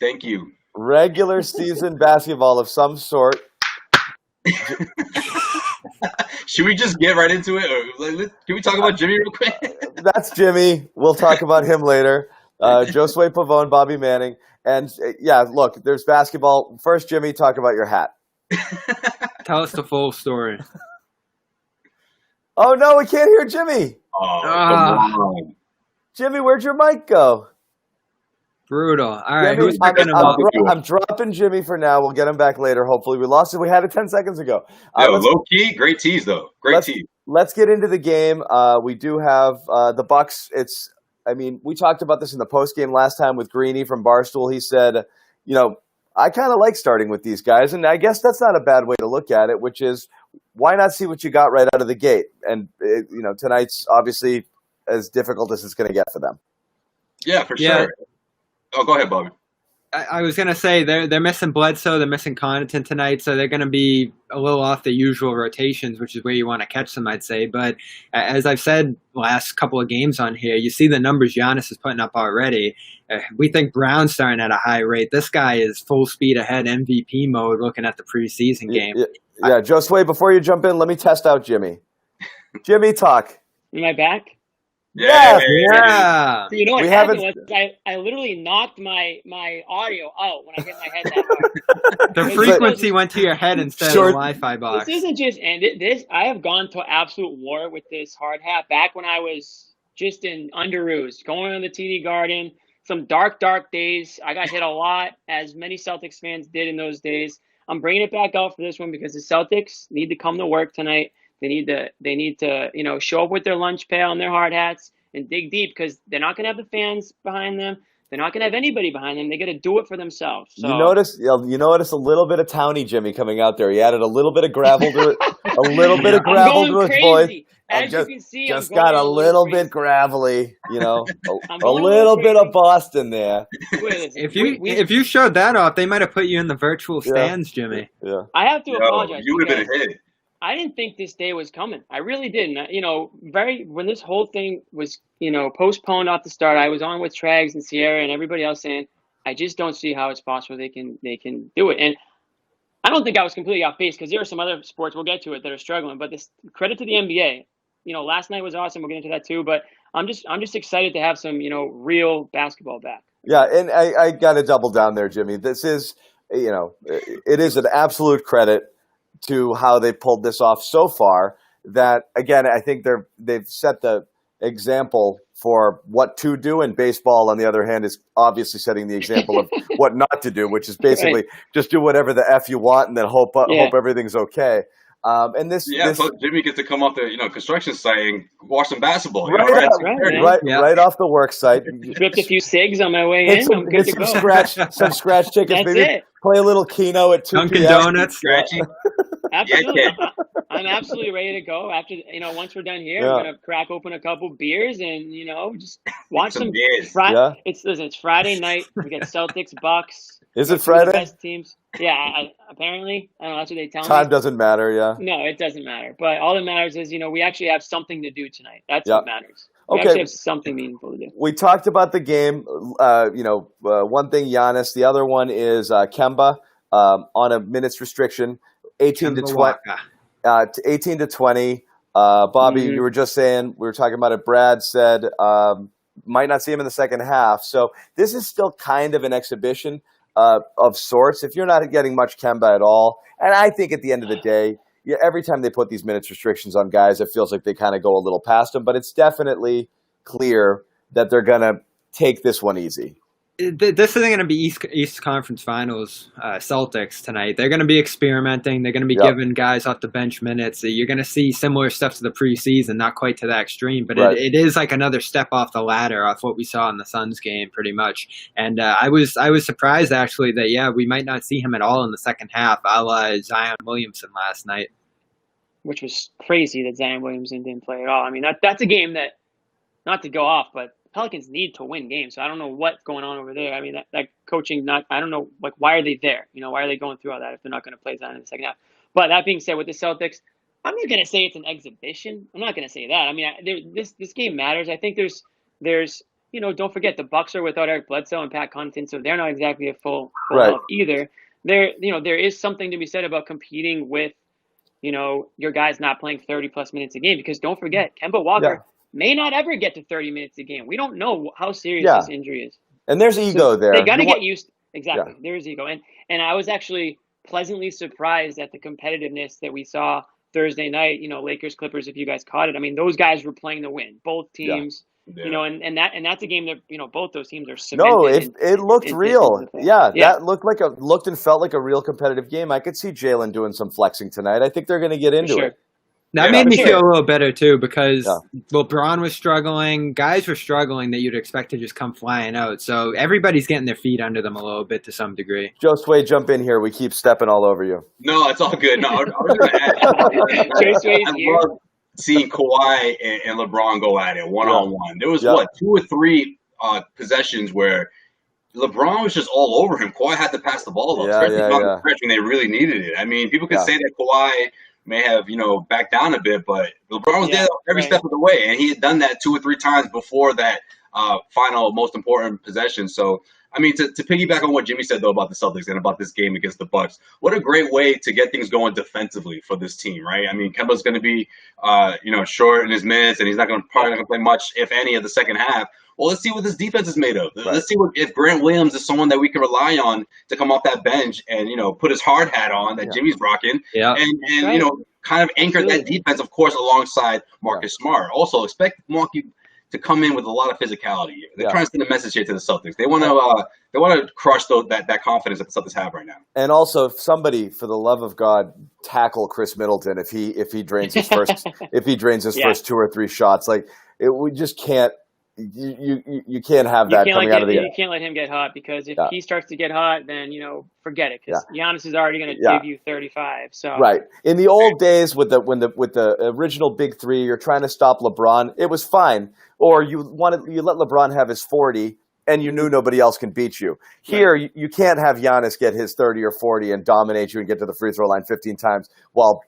Thank you. Regular season basketball of some sort. Should we just get right into it? Or can we talk about Jimmy real quick? That's Jimmy. We'll talk about him later. Josue Pavone, Bobby Manning. And yeah, look, there's basketball. First, Jimmy, talk about your hat. Tell us the full story. Oh, no, we can't hear Jimmy. Oh, come on. Jimmy, where'd your mic go? Brutal. All right, Jimmy, who's picking him up? I'm dropping Jimmy for now. We'll get him back later. Hopefully, we lost it. We had it 10 seconds ago. Low key, great tease though. Great tease. Let's get into the game. We do have the Bucks. We talked about this in the post game last time with Greeny from Barstool. He said, I kind of like starting with these guys, and I guess that's not a bad way to look at it. Which is, why not see what you got right out of the gate? And tonight's obviously as difficult as it's going to get for them. Yeah, for sure. Oh, go ahead, Bobby. I was going to say they're missing Bledsoe, they're missing Connaughton tonight, so they're going to be a little off the usual rotations, which is where you want to catch them, I'd say. But as I've said last couple of games on here, you see the numbers Giannis is putting up already. We think Brown's starting at a high rate. This guy is full speed ahead, MVP mode, looking at the preseason game. Yeah, Josue, before you jump in, let me test out Jimmy. Jimmy, talk. Am I back? Yeah. Yeah. So you know what happened was I literally knocked my audio out when I hit my head that hard. The frequency went to your head instead of the Wi-Fi box. This isn't just I have gone to absolute war with this hard hat back when I was just in Underoos, going on the TD Garden, some dark days. I got hit a lot, as many Celtics fans did in those days. I'm bringing it back out for this one because the Celtics need to come to work tonight. They need to show up with their lunch pail and their hard hats and dig deep, because they're not going to have the fans behind them. They're not going to have anybody behind them. They got to do it for themselves. So, you notice a little bit of Townie Jimmy coming out there. He added a little bit of gravel to it, a little bit of gravel to his voice. As you can see, just got a little bit gravelly, a little bit of Boston there. If you showed that off, they might have put you in the virtual stands, Jimmy. Yeah. I have to apologize. You would have been hit. I didn't think this day was coming. I really didn't. When this whole thing was, postponed off the start, I was on with Trags and Sierra and everybody else saying, I just don't see how it's possible they can do it. And I don't think I was completely off base, because there are some other sports, we'll get to it, that are struggling. But this credit to the NBA. Last night was awesome. We'll get into that too. But I'm just excited to have some, real basketball back. Yeah, and I got to double down there, Jimmy. This is, it is an absolute credit to how they pulled this off so far, that, again, I think they've set the example for what to do, and baseball, on the other hand, is obviously setting the example of what not to do, which is basically just do whatever the F you want and then hope everything's okay. Jimmy gets to come off the construction site and watch some basketball. Right off the work site. Ripped a few cigs on my way in. I'm good to go. Some scratch tickets. That's maybe it. Play a little Keno at 2 Dunkin' p.m. Donuts. Scratchy. Absolutely. I'm absolutely ready to go. After once we're done here, I'm gonna crack open a couple beers and just watch some beers. It's Friday night. We got Celtics, Bucks. Is it Friday? The best teams. Yeah, apparently. I don't know. That's what they tell me. Time doesn't matter. Yeah. No, it doesn't matter. But all that matters is we actually have something to do tonight. That's what matters. We actually have something meaningful to do. We talked about the game. One thing, Giannis. The other one is Kemba on a minutes restriction, 18 to 20. 18 to 20. Bobby, you were just saying, we were talking about it. Brad said might not see him in the second half. So this is still kind of an exhibition of sorts. If you're not getting much Kemba at all, and I think at the end of the day, every time they put these minutes restrictions on guys, it feels like they kind of go a little past them. But it's definitely clear that they're going to take this one easy. This isn't going to be East Conference Finals Celtics tonight. They're going to be experimenting. They're going to be giving guys off the bench minutes. You're going to see similar stuff to the preseason, not quite to that extreme, but it is like another step off the ladder off what we saw in the Suns game, pretty much. And I was surprised, actually, that, we might not see him at all in the second half, a la Zion Williamson last night. Which was crazy that Zion Williamson didn't play at all. I mean, that's a game that, not to go off, but Pelicans need to win games. So I don't know what's going on over there. I mean, that coaching, I don't know, why are they there? Why are they going through all that if they're not going to play Zion in the second half? But that being said, with the Celtics, I'm not going to say it's an exhibition. I'm not going to say that. I mean, this game matters. I think there's don't forget the Bucks are without Eric Bledsoe and Pat Connaughton, so they're not exactly a full Right. health either. There is something to be said about competing with, your guys not playing 30 plus minutes a game, because don't forget, Kemba Walker may not ever get to 30 minutes a game. We don't know how serious this injury is. And there's ego there. They got to get used. Exactly. There is ego. And I was actually pleasantly surprised at the competitiveness that we saw Thursday night, Lakers Clippers, if you guys caught it. I mean, those guys were playing to win, both teams. And that's a game that both those teams are cemented. No, it looked real. That looked and felt like a real competitive game. I could see Jalen doing some flexing tonight. I think they're going to get into it. That made me feel a little better too, because LeBron was struggling, guys were struggling that you'd expect to just come flying out. So everybody's getting their feet under them a little bit to some degree. Joe Sway, jump in here. We keep stepping all over you. No, it's all good. No, I was going to add. I love seeing Kawhi and LeBron go at it one-on-one. There was, 2 or 3 possessions where LeBron was just all over him. Kawhi had to pass the ball, especially on the stretch when they really needed it. I mean, people could say that Kawhi may have, backed down a bit, but LeBron was there every step of the way, and he had done that 2 or 3 times before that final most important possession. So, I mean, to piggyback on what Jimmy said, though, about the Celtics and about this game against the Bucks, what a great way to get things going defensively for this team, right? I mean, Kemba's going to be, short in his minutes, and he's probably not going to play much, if any, of the second half. Well, let's see what this defense is made of. Let's see if Grant Williams is someone that we can rely on to come off that bench and, put his hard hat on that Jimmy's rocking and kind of anchor that defense, of course, alongside Marcus Smart. Also, expect Milwaukee to come in with a lot of physicality. They're trying to send a message here to the Celtics. They want to crush that confidence that the Celtics have right now. And also, if somebody, for the love of God, tackle Chris Middleton if he drains his first first 2 or 3 shots. We just can't. You can't have that coming out of the end. You can't let him get hot, because if he starts to get hot, then forget it, because Giannis is already going to give you 35. So in the old days with the original big 3, you're trying to stop LeBron. It was fine, or you let LeBron have his 40. And you knew nobody else can beat you. Here, you can't have Giannis get his 30 or 40 and dominate you and get to the free throw line 15 times while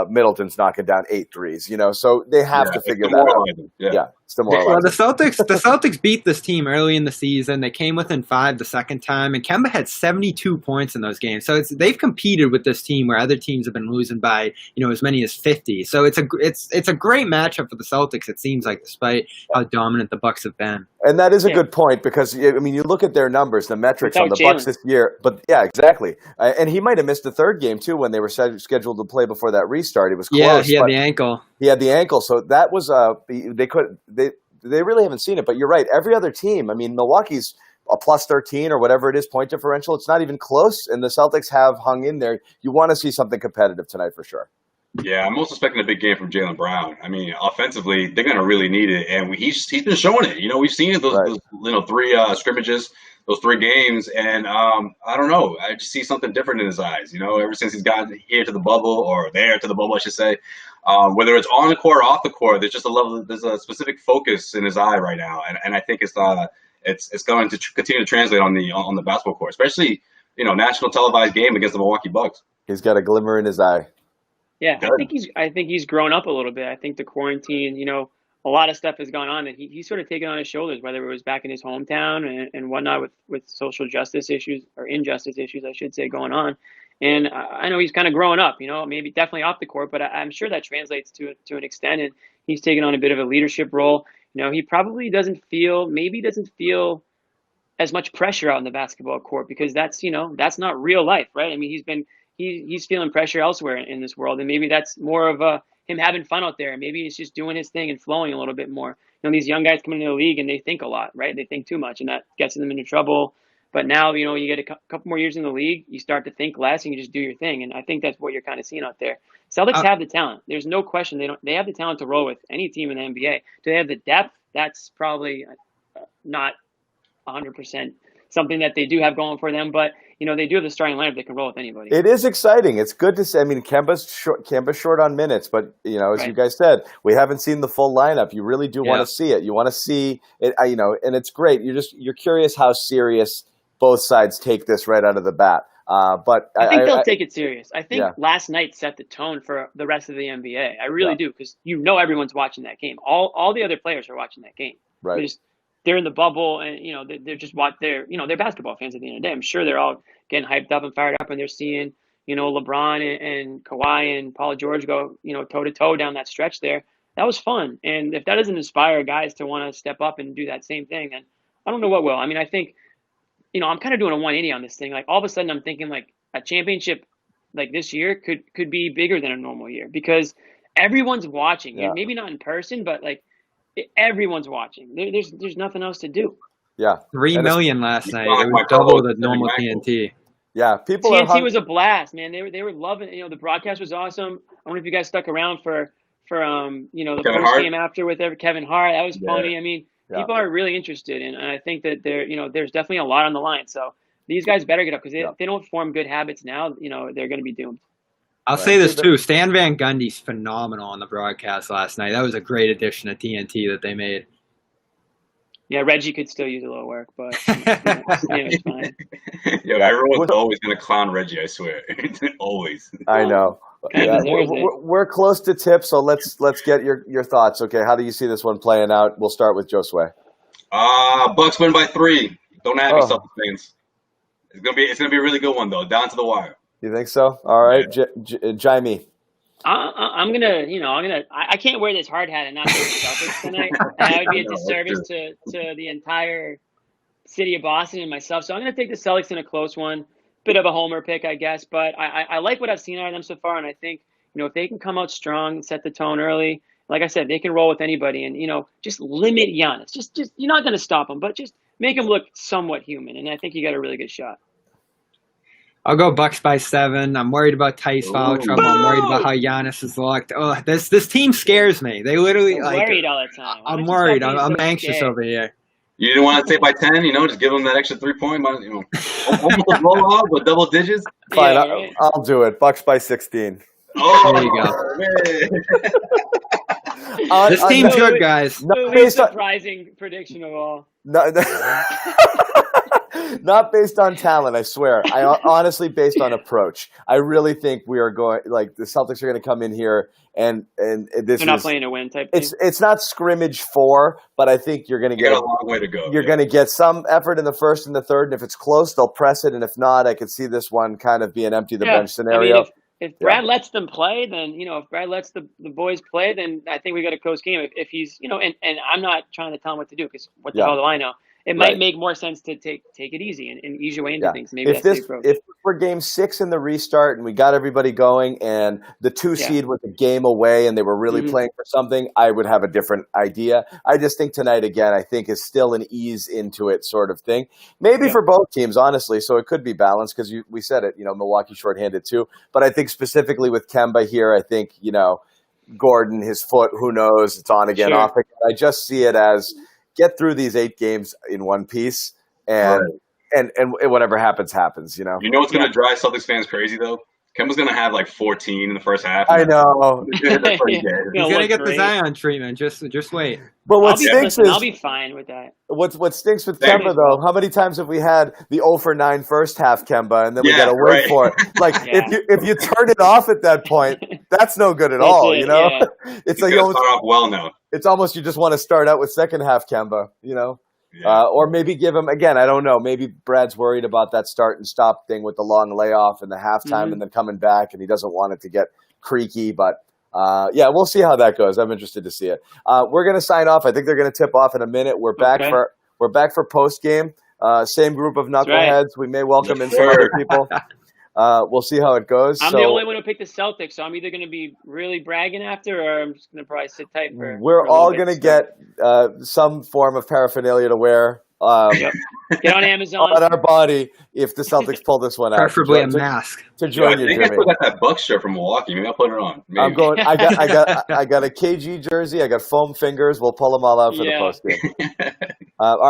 Middleton's knocking down 8 threes. So they have to figure that out. It's demoralizing. Well, the Celtics beat this team early in the season. They came within 5 the second time, and Kemba had 72 points in those games. So they've competed with this team where other teams have been losing by as many as 50. So it's a great matchup for the Celtics. It seems like, despite how dominant the Bucks have been. And that is a good point, because you look at their numbers, the metrics on the Bucks this year. But exactly. And he might have missed the third game too when they were scheduled to play before that restart. It was close. Yeah, he had the ankle. He had the ankle, so that was they really haven't seen it. But you're right. Every other team, Milwaukee's a plus 13 or whatever it is point differential. It's not even close, and the Celtics have hung in there. You want to see something competitive tonight for sure. Yeah, I'm also expecting a big game from Jaylen Brown. Offensively, they're going to really need it, and he's been showing it. We've seen it those 3 scrimmages, those 3 games, and I don't know. I just see something different in his eyes. Ever since he's gotten here to the bubble, or there to the bubble, I should say, whether it's on the court or off the court, there's a specific focus in his eye right now, and I think it's going to continue to translate on the basketball court, especially national televised game against the Milwaukee Bucks. He's got a glimmer in his eye. Yeah, I think he's grown up a little bit. I think the quarantine, a lot of stuff has gone on that he's sort of taken on his shoulders, whether it was back in his hometown and whatnot with social justice issues, or injustice issues, I should say, going on. And I know he's kind of growing up, maybe definitely off the court, but I'm sure that translates to an extent. And he's taken on a bit of a leadership role. He probably doesn't feel as much pressure out in the basketball court, because that's not real life, right? He's feeling pressure elsewhere in this world, and maybe that's more of him having fun out there. Maybe he's just doing his thing and flowing a little bit more. These young guys come into the league and they think a lot, right? They think too much, and that gets them into trouble. But now, you get a couple more years in the league, you start to think less and you just do your thing. And I think that's what you're kind of seeing out there. Celtics have the talent. There's no question. They have the talent to roll with any team in the NBA. Do they have the depth? That's probably not 100% something that they do have going for them, but they do have the starting lineup that can roll with anybody. It is exciting. It's good to see. Kemba's short on minutes, but as you guys said, we haven't seen the full lineup. You really do want to see it. You want to see it, and it's great. You're curious how serious both sides take this right out of the bat. But I think they'll take it serious. I think last night set the tone for the rest of the NBA. I really do, because everyone's watching that game. All the other players are watching that game. Right. they're in the bubble, and they're just they're basketball fans at the end of the day. I'm sure they're all getting hyped up and fired up, and they're seeing LeBron and Kawhi and Paul George go toe to toe down that stretch there. That was fun, and if that doesn't inspire guys to want to step up and do that same thing, then I don't know what will. I mean, I think I'm kind of doing a 180 on this thing. Like all of a sudden, I'm thinking like a championship like this year could be bigger than a normal year because everyone's watching. Yeah. Maybe not in person, but like everyone's watching. There's nothing else to do. Yeah, 3 million last night. It was double the normal TNT. Yeah, TNT was a blast, man. They were loving it. The broadcast was awesome. I wonder if you guys stuck around for the first game after with Kevin Hart. That was funny. I mean, people are really interested, and I think that there's definitely a lot on the line. So these guys better get up because if they don't form good habits now, they're going to be doomed. I'll say this too. Stan Van Gundy's phenomenal on the broadcast last night. That was a great addition to TNT that they made. Yeah, Reggie could still use a little work, but it's fine. Yo, everyone's always going to clown Reggie, I swear. Always. I know. Yeah, we're close to tip, so let's get your thoughts. Okay, how do you see this one playing out? We'll start with Josue. Bucks win by 3. Don't have yourself fans. It's gonna be a really good one though, down to the wire. You think so? All right, Jaime. I'm gonna, I can't wear this hard hat and not pick the Celtics tonight. That would be a disservice to the entire city of Boston and myself. So I'm gonna take the Celtics in a close one. Bit of a homer pick, I guess, but I like what I've seen out of them so far, and I think if they can come out strong, set the tone early, like I said, they can roll with anybody, and just limit Giannis. Just you're not gonna stop him, but just make him look somewhat human, and I think you got a really good shot. I'll go Bucks by 7. I'm worried about Tice foul trouble. I'm worried about how Giannis is locked. Oh, this team scares me. They literally worried all the time. I'm worried. I'm anxious over here. You didn't want to say by 10, just give them that extra 3-point, almost a blowout with double digits. Fine, I'll do it. Bucks by 16. Oh, there you go. This team's good, guys. The least surprising prediction of all. Not based on talent, I swear. Honestly, based on approach. I really think we are going the Celtics are going to come in here and this they're not playing to win type thing. It's not scrimmage 4, but I think you're going to get a long way to go. You're going to get some effort in the first and the third, and if it's close, they'll press it, and if not, I could see this one kind of be an empty the bench scenario. I mean, if Brad lets them play, then if Brad lets the boys play, then I think we got a close game. If he's and I'm not trying to tell him what to do because what the hell do I know? It might make more sense to take it easy and ease your way into things. Maybe if we're game 6 in the restart and we got everybody going and the 2 seed was a game away and they were really playing for something, I would have a different idea. I just think tonight, again, I think is still an ease into it sort of thing. Maybe for both teams, honestly, so it could be balanced because we said it, Milwaukee shorthanded too. But I think specifically with Kemba here, I think, Gordon, his foot, who knows, it's on again, off again. I just see it as – get through these 8 games in one piece, and whatever happens. You know what's going to drive Celtics fans crazy though? Kemba's going to have 14 in the first half. I know. He's going to get the Zion treatment. Just wait. But what stinks is I'll be fine with that. What stinks with Kemba though? How many times have we had the 0 for 9 first half Kemba, and then we got to wait for it? If you turn it off at that point, that's no good at all. It's like start off well now. It's almost you just want to start out with second half Kemba. Or maybe give him again. I don't know. Maybe Brad's worried about that start and stop thing with the long layoff and the halftime, and then coming back, and he doesn't want it to get creaky. But we'll see how that goes. I'm interested to see it. We're going to sign off. I think they're going to tip off in a minute. We're back for post game. Same group of knuckleheads. Right. We may welcome in some other people. We'll see how it goes. I'm the only one who picked the Celtics, so I'm either going to be really bragging after, or I'm just going to probably sit tight for. We're all going to get some form of paraphernalia to wear. Get on Amazon on our body if the Celtics pull this one out. Preferably a mask to join you. I think I still got that Bucks shirt from Milwaukee. Maybe I'll put it on. Maybe. I'm going. I got a KG jersey. I got foam fingers. We'll pull them all out for the post game.